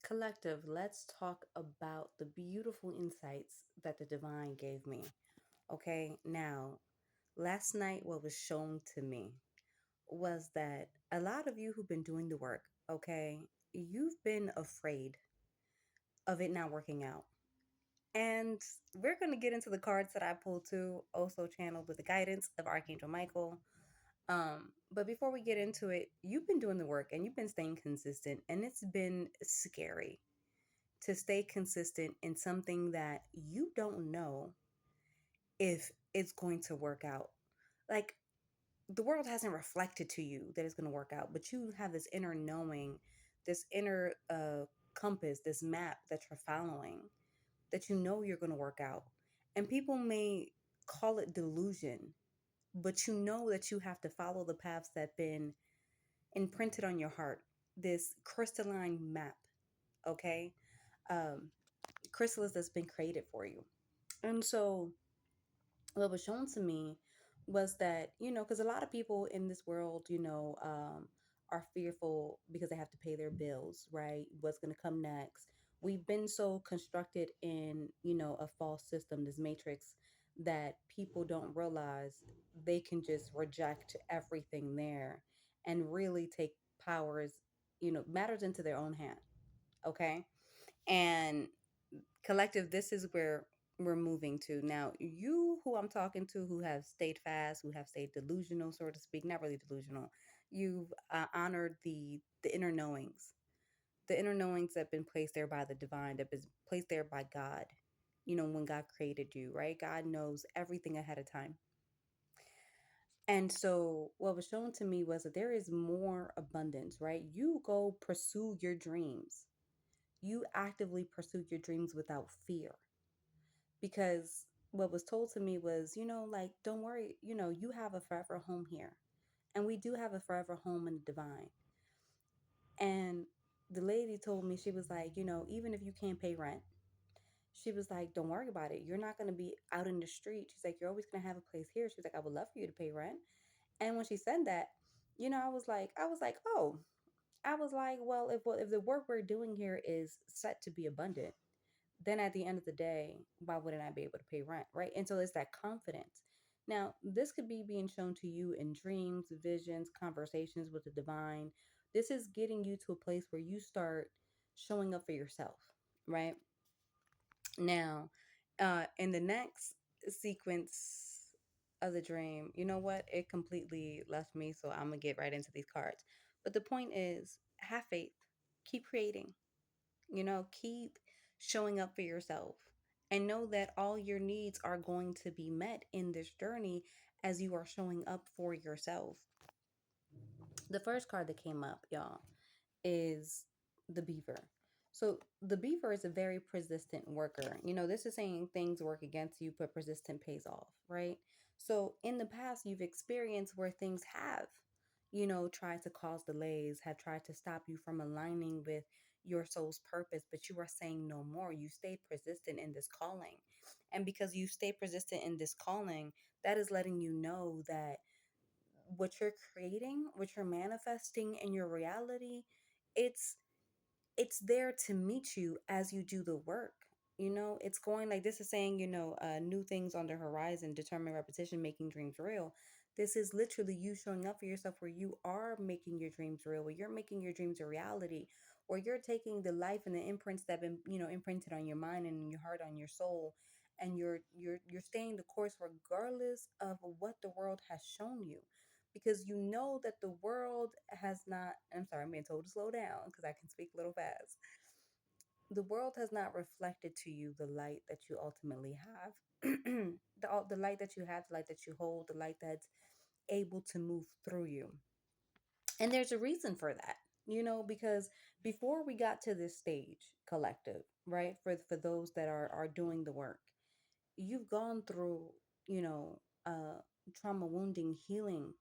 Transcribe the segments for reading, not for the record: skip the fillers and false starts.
Collective, let's talk about the beautiful insights that the divine gave me. Okay, now, last night, what was shown to me was that a lot of you who've been doing the work, okay, you've been afraid of it not working out. And we're going to get into the cards that I pulled too, also channeled with the guidance of Archangel Michael. But before we get into it, you've been doing the work and you've been staying consistent, and it's been scary to stay consistent in something that you don't know if it's going to work out. Like, the world hasn't reflected to you that it's going to work out, but you have this inner knowing, this inner compass, this map that you're following, that you know you're going to work out. And people may call it delusion, but you know that you have to follow the paths that have been imprinted on your heart, this crystalline map, okay? Um, Chrysalis that's been created for you. And so what was shown to me was that, because a lot of people in this world, are fearful because they have to pay their bills, right? What's going to come next? We've been so constructed in, a false system, this matrix, that people don't realize they can just reject everything there and really take powers, matters into their own hand. Okay. And collective, this is where we're moving to now. You who I'm talking to, who have stayed fast, who have stayed delusional, so to speak, not really delusional, you've honored the inner knowings, the inner knowings that have been placed there by the divine, that have been placed there by God. When God created you, right? God knows everything ahead of time. And so what was shown to me was that there is more abundance, right? You go pursue your dreams. You actively pursue your dreams without fear, because what was told to me was, like, don't worry, you have a forever home here. And we do have a forever home in the divine. And the lady told me, she was like, even if you can't pay rent, she was like, don't worry about it. You're not going to be out in the street. She's like, you're always going to have a place here. She was like, I would love for you to pay rent. And when she said that, I was like, oh, I was like, well, if the work we're doing here is set to be abundant, then at the end of the day, why wouldn't I be able to pay rent? Right. And so it's that confidence. Now, this could be being shown to you in dreams, visions, conversations with the divine. This is getting you to a place where you start showing up for yourself. Right. Now, in the next sequence of the dream, you know what? It completely left me. So I'm going to get right into these cards. But the point is, have faith, keep creating, keep showing up for yourself, and know that all your needs are going to be met in this journey as you are showing up for yourself. The first card that came up, y'all, is the beaver. So the beaver is a very persistent worker. This is saying things work against you, but persistent pays off, right? So in the past, you've experienced where things have, tried to cause delays, have tried to stop you from aligning with your soul's purpose, but you are saying no more. You stayed persistent in this calling. And because you stay persistent in this calling, that is letting you know that what you're creating, what you're manifesting in your reality, it's it's there to meet you as you do the work. It's going, like this is saying, new things on the horizon, determine repetition, making dreams real. This is literally you showing up for yourself, where you are making your dreams real, where you're making your dreams a reality, where you're taking the life and the imprints that have been, imprinted on your mind and in your heart, on your soul, and you're staying the course regardless of what the world has shown you, because you know that the world has not, I'm sorry, I'm being told to slow down because I can speak a little fast. The world has not reflected to you the light that you ultimately have. The light that you have, the light that you hold, the light that's able to move through you. And there's a reason for that, because before we got to this stage, collective, right? For those that are doing the work, you've gone through, you know, trauma wounding, healing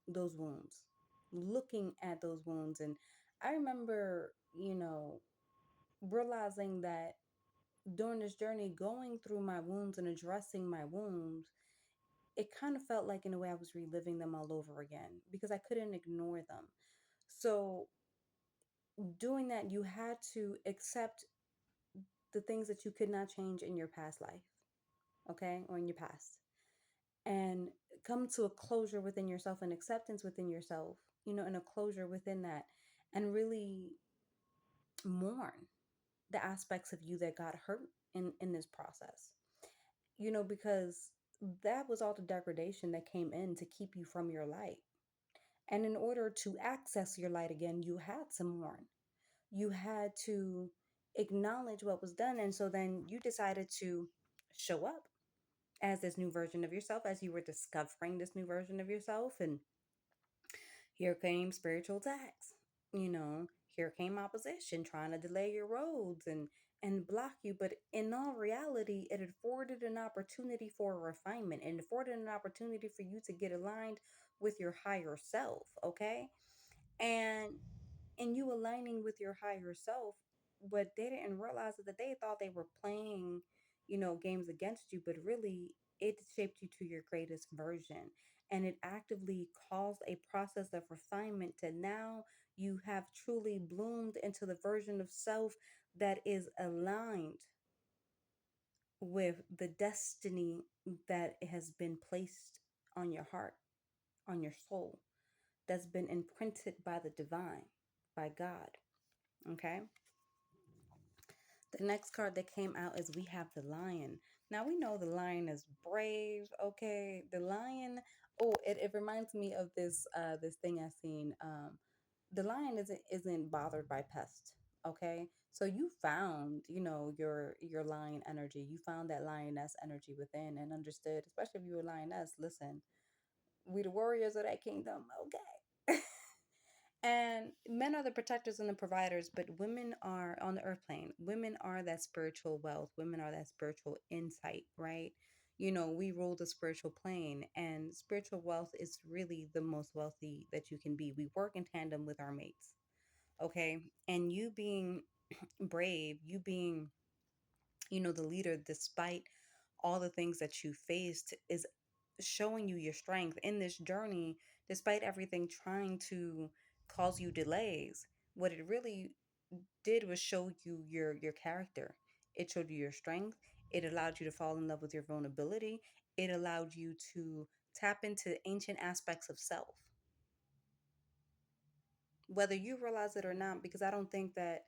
those wounds, looking at those wounds. And I remember, realizing that during this journey, going through my wounds and addressing my wounds, it kind of felt like, in a way, I was reliving them all over again because I couldn't ignore them. So doing that, you had to accept the things that you could not change in your past life, okay, or in your past, and come to a closure within yourself, and acceptance within yourself, and a closure within that, and really mourn the aspects of you that got hurt in this process, because that was all the degradation that came in to keep you from your light. And in order to access your light again, you had to mourn. You had to acknowledge what was done. And so then you decided to show up as this new version of yourself, as you were discovering this new version of yourself. And here came spiritual attacks. You know, here came opposition trying to delay your roads and block you. But in all reality, it afforded an opportunity for refinement and afforded an opportunity for you to get aligned with your higher self. Okay. And in you aligning with your higher self, what they didn't realize is that they thought they were playing, games against you, but really it shaped you to your greatest version. And it actively caused a process of refinement to now you have truly bloomed into the version of self that is aligned with the destiny that has been placed on your heart, on your soul, that's been imprinted by the divine, by God. Okay. The next card that came out is we have the lion. Now we know the lion is brave. Okay. The lion, oh, it reminds me of this thing I seen. The lion isn't bothered by pests. Okay. So you found, your lion energy. You found that lioness energy within and understood, especially if you were a lioness, listen, we the warriors of that kingdom. Okay. And men are the protectors and the providers, but women are on the earth plane. Women are that spiritual wealth. Women are that spiritual insight, right? We rule the spiritual plane, and spiritual wealth is really the most wealthy that you can be. We work in tandem with our mates, okay? And you being brave, you being, the leader, despite all the things that you faced, is showing you your strength in this journey, despite everything trying to cause you delays. What it really did was show you your character. It showed you your strength. It allowed you to fall in love with your vulnerability. It allowed you to tap into ancient aspects of self, whether you realize it or not, because I don't think that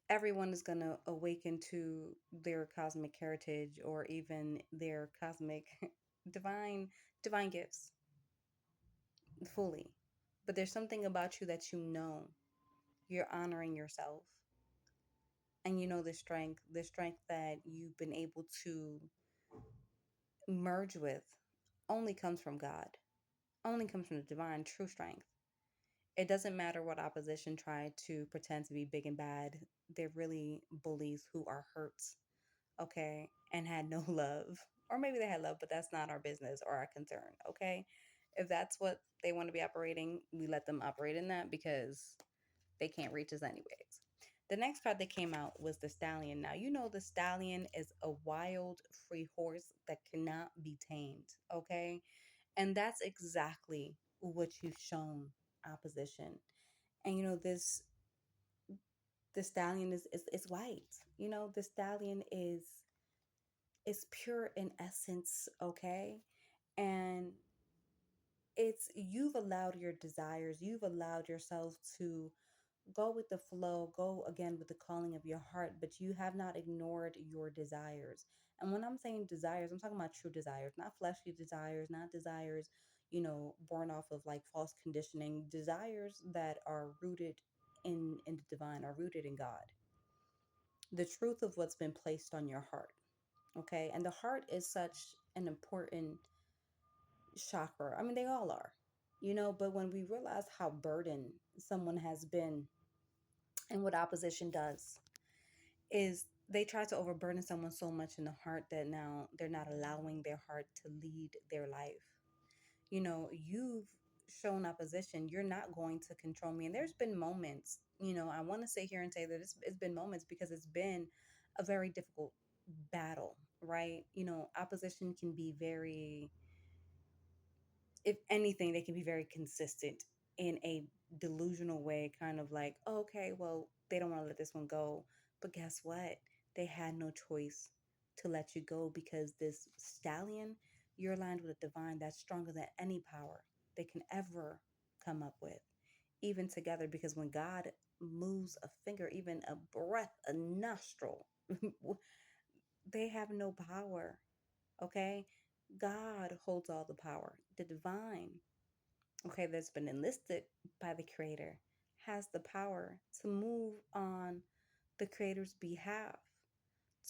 everyone is going to awaken to their cosmic heritage or even their cosmic divine divine gifts fully. But there's something about you that you're honoring yourself, and the strength that you've been able to merge with only comes from God, only comes from the divine true strength. It doesn't matter what opposition tried to pretend to be big and bad. They're really bullies who are hurt, okay, and had no love. Or maybe they had love, but that's not our business or our concern, okay? If that's what they want to be operating, we let them operate in that because they can't reach us anyways. The next card that came out was the stallion. Now, the stallion is a wild, free horse that cannot be tamed, okay? And that's exactly what you've shown opposition. And the stallion is white. The stallion is pure in essence, okay? And it's you've allowed your desires, you've allowed yourself to go with the flow, go again with the calling of your heart, but you have not ignored your desires. And when I'm saying desires, I'm talking about true desires, not fleshly desires, not desires, born off of like false conditioning, desires that are rooted in the divine, are rooted in God. The truth of what's been placed on your heart. Okay. And the heart is such an important chakra. I mean, they all are, but when we realize how burdened someone has been, and what opposition does is they try to overburden someone so much in the heart that now they're not allowing their heart to lead their life. You've shown opposition. You're not going to control me. And there's been moments, I want to sit here and say that it's been moments because it's been a very difficult battle, right? Opposition can be very, if anything, they can be very consistent in a delusional way, kind of like, okay, well, they don't want to let this one go. But guess what? They had no choice to let you go because this stallion, you're aligned with a divine that's stronger than any power they can ever come up with, even together. Because when God moves a finger, even a breath, a nostril, they have no power. Okay? God holds all the power. The divine, okay, that's been enlisted by the creator, has the power to move on the creator's behalf,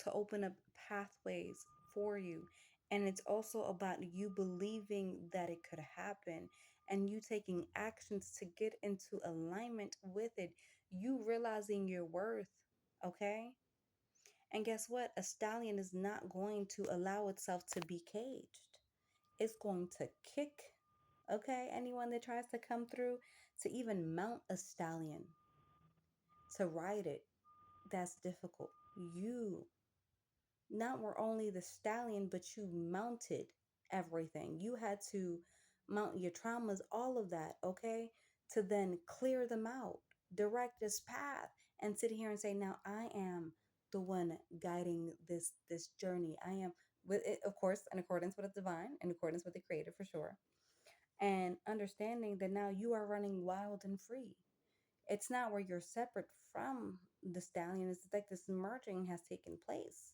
to open up pathways for you. And it's also about you believing that it could happen and you taking actions to get into alignment with it, you realizing your worth, okay? And guess what? A stallion is not going to allow itself to be caged. It's going to kick, okay? Anyone that tries to come through to even mount a stallion, to ride it, that's difficult. You not were only the stallion, but you mounted everything. You had to mount your traumas, all of that, okay? To then clear them out, direct this path, and sit here and say, now I am the one guiding this journey. I am with it, of course, in accordance with the divine, in accordance with the creator for sure. And understanding that now you are running wild and free. It's not where you're separate from the stallion. It's like this merging has taken place.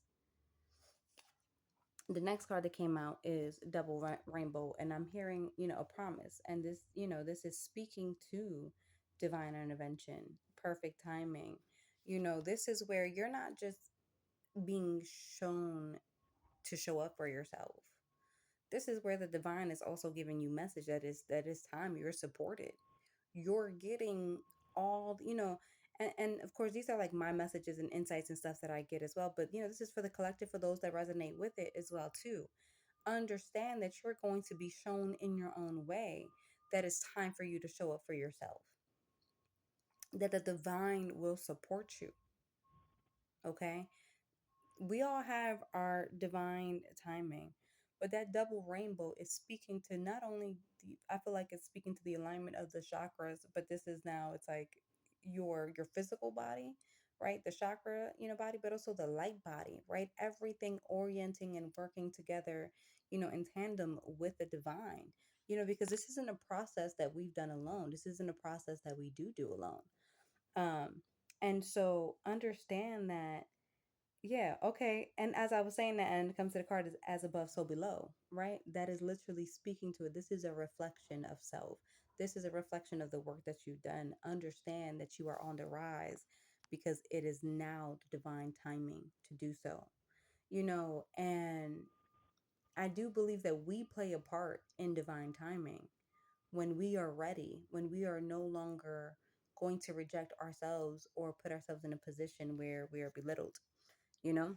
The next card that came out is double rainbow, and I'm hearing, a promise, and this, this is speaking to divine intervention, perfect timing. This is where you're not just being shown to show up for yourself. This is where the divine is also giving you message that is time. You're supported. You're getting all, and of course these are like my messages and insights and stuff that I get as well, but this is for the collective, for those that resonate with it as well too. Understand that you're going to be shown in your own way that it's time for you to show up for yourself, that the divine will support you. Okay, we all have our divine timing, but that double rainbow is speaking to not only I feel like it's speaking to the alignment of the chakras, but this is now, it's like your physical body, right? The chakra, body, but also the light body, right? Everything orienting and working together, in tandem with the divine. Because this isn't a process that we've done alone. This isn't a process that we do alone. Um, and so understand that, yeah, okay. And as I was saying that, and it comes to the card is as above, so below, right? That is literally speaking to it. This is a reflection of self. This is a reflection of the work that you've done. Understand that you are on the rise because it is now the divine timing to do so. And I do believe that we play a part in divine timing when we are ready, when we are no longer going to reject ourselves or put ourselves in a position where we are belittled, you know?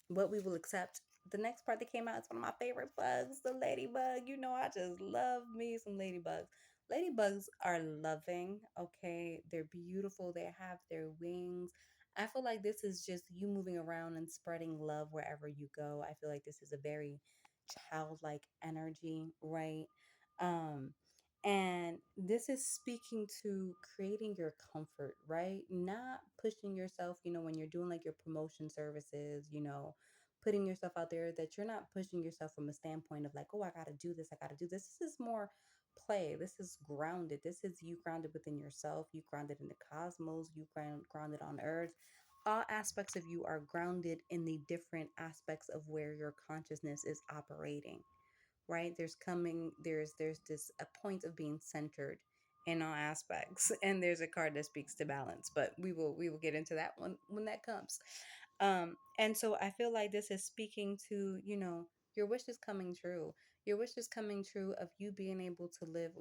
What we will accept. The next part that came out is one of my favorite bugs, the ladybug. I just love me some ladybugs. Ladybugs are loving, okay? They're beautiful. They have their wings. I feel like this is just you moving around and spreading love wherever you go. I feel like this is a very childlike energy, right? Um, and this is speaking to creating your comfort, right? Not pushing yourself, when you're doing like your promotion services, putting yourself out there, that you're not pushing yourself from a standpoint of like, oh, I got to do this. I got to do this. This is more play. This is grounded. This is you grounded within yourself. You grounded in the cosmos. You grounded on earth. All aspects of you are grounded in the different aspects of where your consciousness is operating, right? There's this a point of being centered in all aspects, and there's a card that speaks to balance, but we will get into that one when that comes. And so I feel like this is speaking to, your wish is coming true. Your wish is coming true of you being able to live,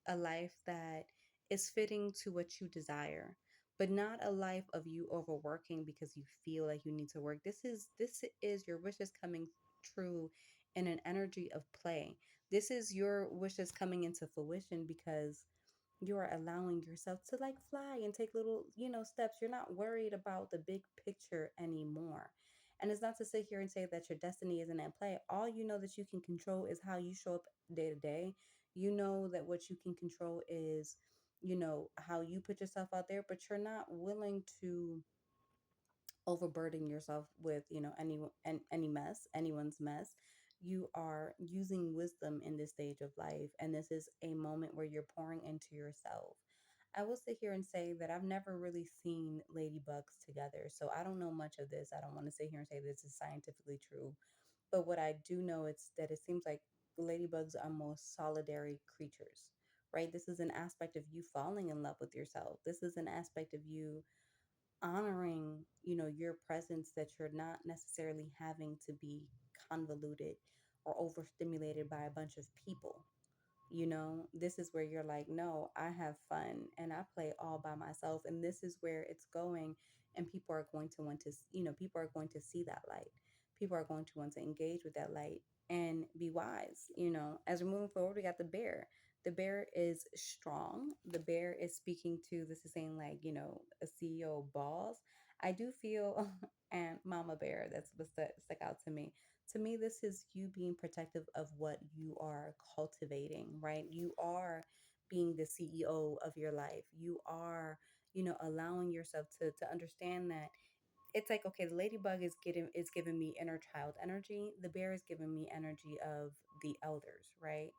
a life that is fitting to what you desire, but not a life of you overworking because you feel like you need to work. This is your wishes coming true in an energy of play. This is your wishes coming into fruition because you are allowing yourself to like fly and take little, steps. You're not worried about the big picture anymore. And it's not to sit here and say that your destiny isn't at play. All you know that you can control is how you show up day to day. You know that what you can control is, how you put yourself out there, but you're not willing to overburden yourself with, any mess, anyone's mess. You are using wisdom in this stage of life, and this is a moment where you're pouring into yourself. I will sit here and say that I've never really seen ladybugs together, so I don't know much of this. I don't want to sit here and say this is scientifically true, but what I do know is that it seems like ladybugs are most solitary creatures, right? This is an aspect of you falling in love with yourself. This is an aspect of you honoring, your presence, that you're not necessarily having to be convoluted or overstimulated by a bunch of people. This is where you're like, no, I have fun and I play all by myself. And this is where it's going. And people are going to want to, people are going to see that light. People are going to want to engage with that light and be wise. As we're moving forward, we got the bear. The bear is strong. The bear is speaking to, this is saying like, a CEO boss. I do feel, and Mama Bear, that's what stuck out to me. To me, this is you being protective of what you are cultivating, right? You are being the CEO of your life. You are, allowing yourself to understand that it's like, okay, the ladybug is giving me inner child energy. The bear is giving me energy of the elders, right?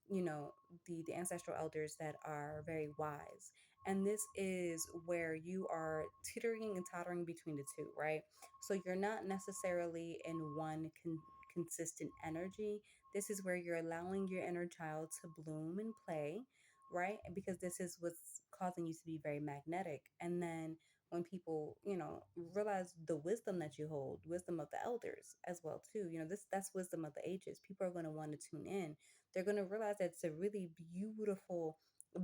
you know the ancestral elders that are very wise. And this is where you are teetering and tottering between the two, right? So you're not necessarily in one consistent energy. This is where you're allowing your inner child to bloom and play, right? Because this is what's causing you to be very magnetic. And then when people, realize the wisdom that you hold, wisdom of the elders as well too, that's wisdom of the ages. People are going to want to tune in. They're going to realize that it's a really beautiful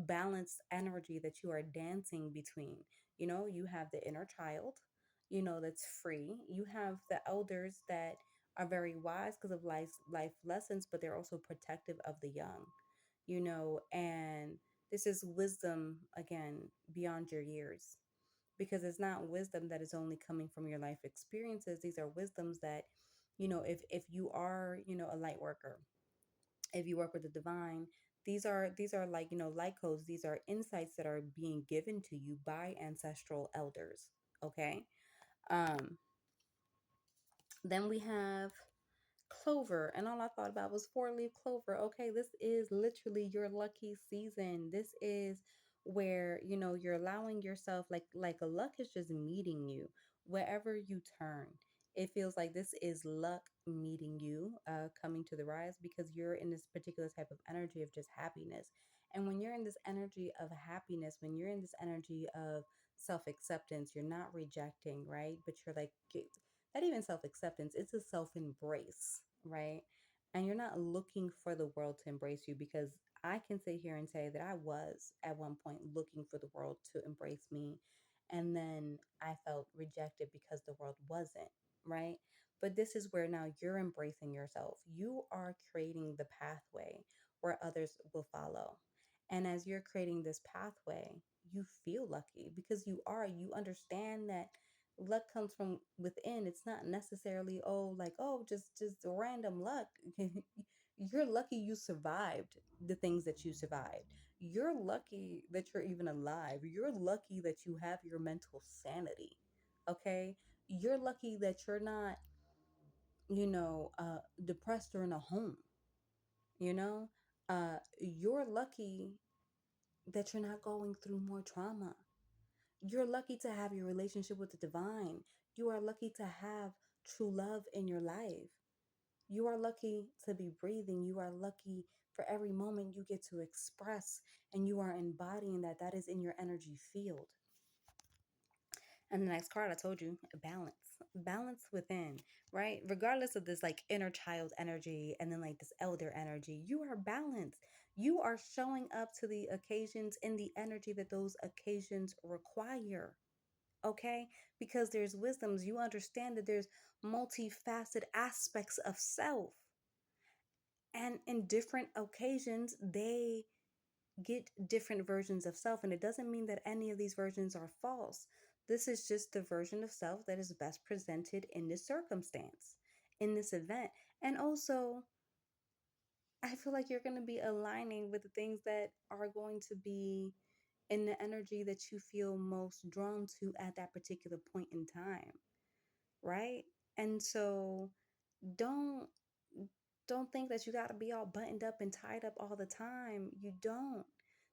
balanced energy that you are dancing between. You have the inner child, that's free. You have the elders that are very wise because of life lessons, but they're also protective of the young, and this is wisdom again beyond your years, because it's not wisdom that is only coming from your life experiences. These are wisdoms that, if you are, a light worker, if you work with the divine, these are like, light codes. These are insights that are being given to you by ancestral elders. Okay. um then we have clover, and all I thought about was four-leaf clover. Okay, this is literally your lucky season. This is where, you're allowing yourself, like a luck is just meeting you wherever you turn. It feels like this is luck meeting you, coming to the rise, because you're in this particular type of energy of just happiness. And when you're in this energy of happiness, when you're in this energy of self-acceptance, you're not rejecting, right? But you're like, not even self acceptance, it's a self embrace, right? And you're not looking for the world to embrace you, because I can sit here and say that I was at one point looking for the world to embrace me. And then I felt rejected because the world wasn't, right? But this is where now you're embracing yourself. You are creating the pathway where others will follow. And as you're creating this pathway, you feel lucky because you understand that luck comes from within. It's not necessarily, oh, like, oh, just random luck. You're lucky you survived the things that you survived. You're lucky that you're even alive. You're lucky that you have your mental sanity. Okay? You're lucky that you're not, depressed or in a home, you know? You're lucky that you're not going through more trauma. You're lucky to have your relationship with the divine. You are lucky to have true love in your life. You are lucky to be breathing. You are lucky for every moment you get to express, and you are embodying that. That is in your energy field. And the next card, I told you, balance. Balance within, right? Regardless of this like inner child energy and then like this elder energy, you are balanced. You are showing up to the occasions in the energy that those occasions require. Okay? Because there's wisdoms. You understand that there's multifaceted aspects of self. And in different occasions, they get different versions of self. And it doesn't mean that any of these versions are false. This is just the version of self that is best presented in this circumstance, in this event. And also, I feel like you're going to be aligning with the things that are going to be in the energy that you feel most drawn to at that particular point in time, right? And so don't don't think that you got to be all buttoned up and tied up all the time. You don't.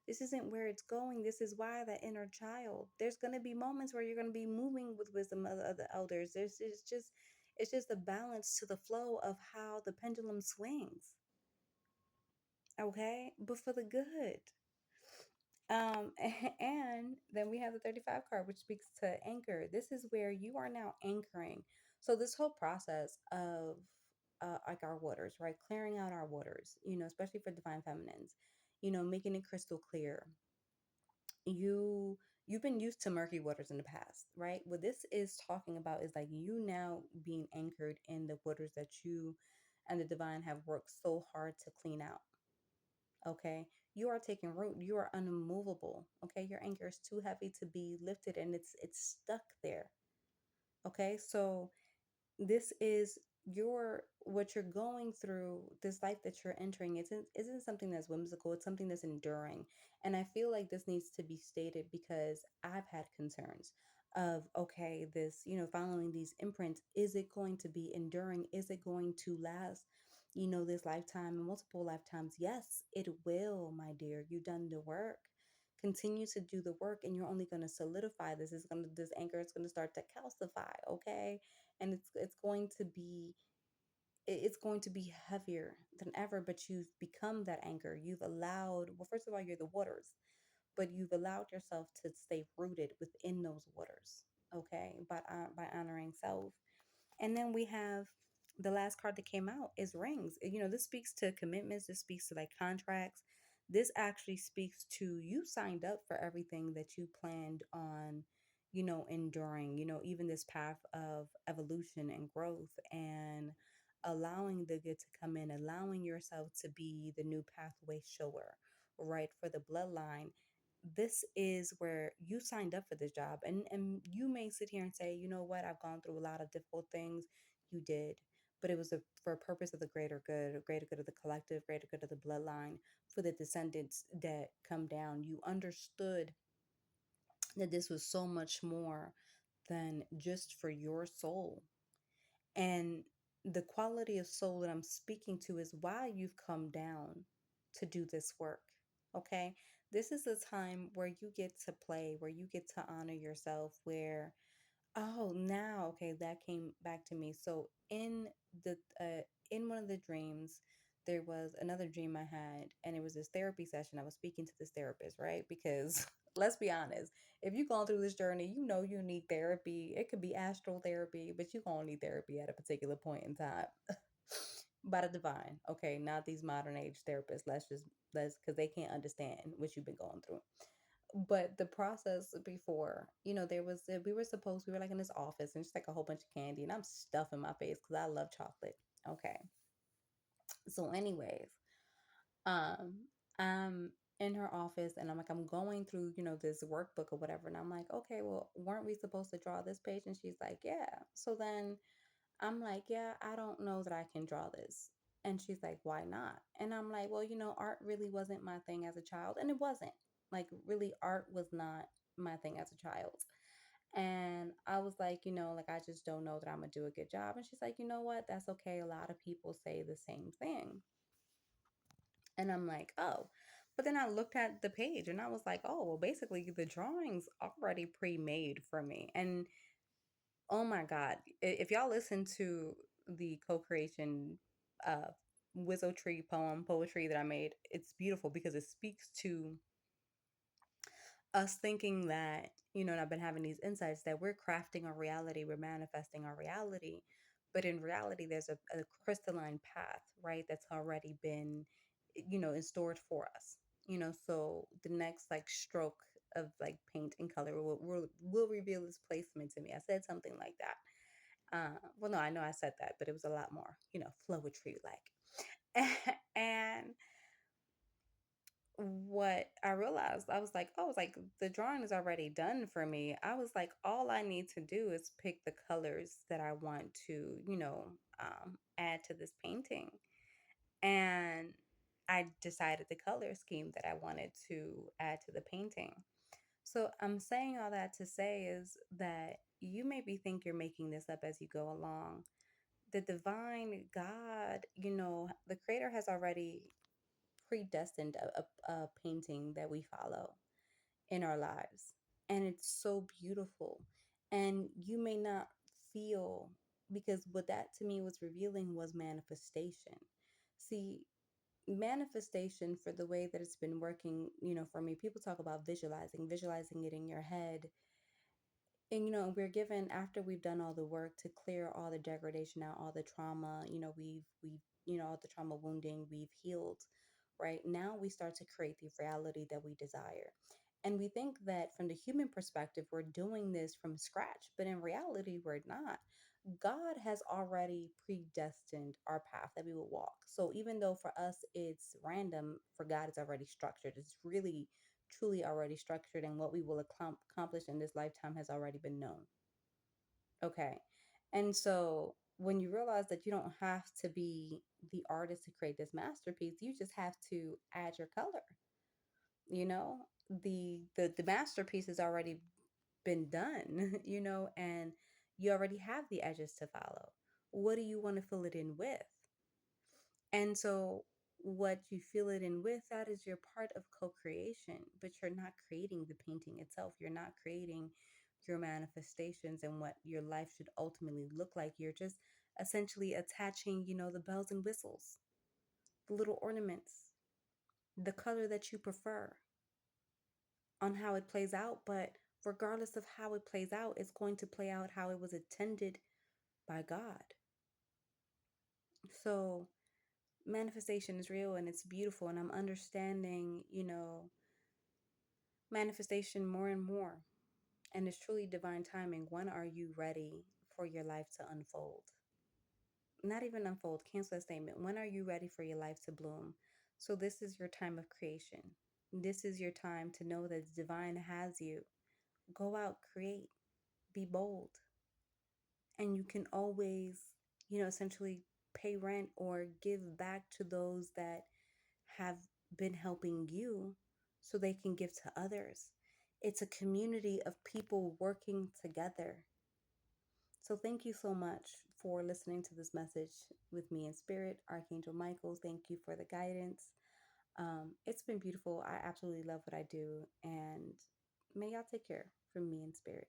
This isn't where it's going. This is why that inner child. There's going to be moments where you're going to be moving with wisdom of the elders. It's just a balance to the flow of how the pendulum swings. Okay? But for the good. And then we have the 35 card, which speaks to anchor. This is where you are now anchoring. So this whole process of like our waters, right? Clearing out our waters, especially for divine feminines, making it crystal clear. You you've been used to murky waters in the past, right? What this is talking about is like you now being anchored in the waters that you and the divine have worked so hard to clean out. Okay, you are taking root, you are unmovable. Okay, your anchor is too heavy to be lifted and it's stuck there. Okay, so this is your what you're going through, this life that you're entering isn't something that's whimsical, it's something that's enduring. And I feel like this needs to be stated because I've had concerns of, okay, this, following these imprints, is it going to be enduring, is it going to last, this lifetime and multiple lifetimes? Yes, it will, my dear. You've done the work. Continue to do the work, and you're only going to solidify this. This anchor is going to start to calcify, okay? And it's going to be heavier than ever, but you've become that anchor. You've allowed, well, first of all, you're the waters, but you've allowed yourself to stay rooted within those waters, okay, by honoring self. And then we have the last card that came out is rings. This speaks to commitments, this speaks to like contracts. This actually speaks to you signed up for everything that you planned on, enduring, even this path of evolution and growth, and allowing the good to come in, allowing yourself to be the new pathway shower, right, for the bloodline. This is where you signed up for this job, and you may sit here and say, you know what, I've gone through a lot of difficult things. You did, but it was for a purpose of the greater good of the collective, greater good of the bloodline, for the descendants that come down. You understood that this was so much more than just for your soul. And the quality of soul that I'm speaking to is why you've come down to do this work. Okay. This is a time where you get to play, where you get to honor yourself, where, oh, now, okay, that came back to me. So the, in one of the dreams, there was another dream I had, and it was this therapy session. I was speaking to this therapist, right? Because let's be honest, if you're going through this journey, you know you need therapy. It could be astral therapy, but you're going to need therapy at a particular point in time. By the divine, okay, not these modern age therapists. Let's because they can't understand what you've been going through. But the process before, there was we were like in this office and just like a whole bunch of candy, and I'm stuffing my face because I love chocolate. Okay, so anyways, um I'm in her office and I'm going through, this workbook or whatever, and I'm like, okay, well, weren't we supposed to draw this page? And she's like, yeah. So then I'm like, yeah, I don't know that I can draw this. And she's like, why not? And I'm like, well, art really wasn't my thing as a child, and it wasn't. Like, really, art was not my thing as a child. And I was like, like, I just don't know that I'm gonna do a good job. And she's like, you know what, that's okay, a lot of people say the same thing. And I'm like, oh. But then I looked at the page and I was like, oh, well, basically the drawing's already pre-made for me. And oh my God, if y'all listen to the co-creation uh Wizzo Tree poetry that I made, it's beautiful because it speaks to us thinking that, and I've been having these insights that we're crafting our reality, we're manifesting our reality. But in reality, there's a crystalline path, right? That's already been, in stored for us. So the next like stroke of like paint and color will reveal its placement to me. I said something like that. Well, no, I know I said that, but it was a lot more, flowetry like. And what I realized, I was like, oh, it's like the drawing is already done for me. I was like, all I need to do is pick the colors that I want to, add to this painting. And I decided the color scheme that I wanted to add to the painting. So I'm saying all that to say is that you maybe think you're making this up as you go along. The divine God, the creator has already predestined a painting that we follow in our lives. And it's so beautiful. And you may not feel, because what that to me was revealing was manifestation. See, manifestation, for the way that it's been working, for me, people talk about visualizing it in your head. And we're given, after we've done all the work to clear all the degradation out, all the trauma, we've all the trauma wounding, we've healed. Right now we start to create the reality that we desire. And we think that from the human perspective we're doing this from scratch, but in reality we're not. God has already predestined our path that we will walk. So even though for us it's random, for God it's already structured. It's really truly already structured, and what we will accomplish in this lifetime has already been known. Okay. And so when you realize that you don't have to be the artist to create this masterpiece, you just have to add your color. You know, the masterpiece has already been done, and you already have the edges to follow. What do you want to fill it in with? And so what you fill it in with, that is your part of co-creation, but you're not creating the painting itself. You're not creating your manifestations and what your life should ultimately look like. You're just essentially attaching, the bells and whistles, the little ornaments, the color that you prefer on how it plays out. But regardless of how it plays out, it's going to play out how it was intended by God. So manifestation is real and it's beautiful, and I'm understanding, manifestation more and more, and it's truly divine timing. When are you ready for your life to unfold? Not even unfold, cancel that statement. When are you ready for your life to bloom? So this is your time of creation. This is your time to know that divine has you. Go out, create, be bold, and you can always, essentially pay rent or give back to those that have been helping you so they can give to others. It's a community of people working together. So thank you so much for listening to this message with me in spirit. Archangel Michael, thank you for the guidance. It's been beautiful. I absolutely love what I do. And may y'all take care from me in spirit.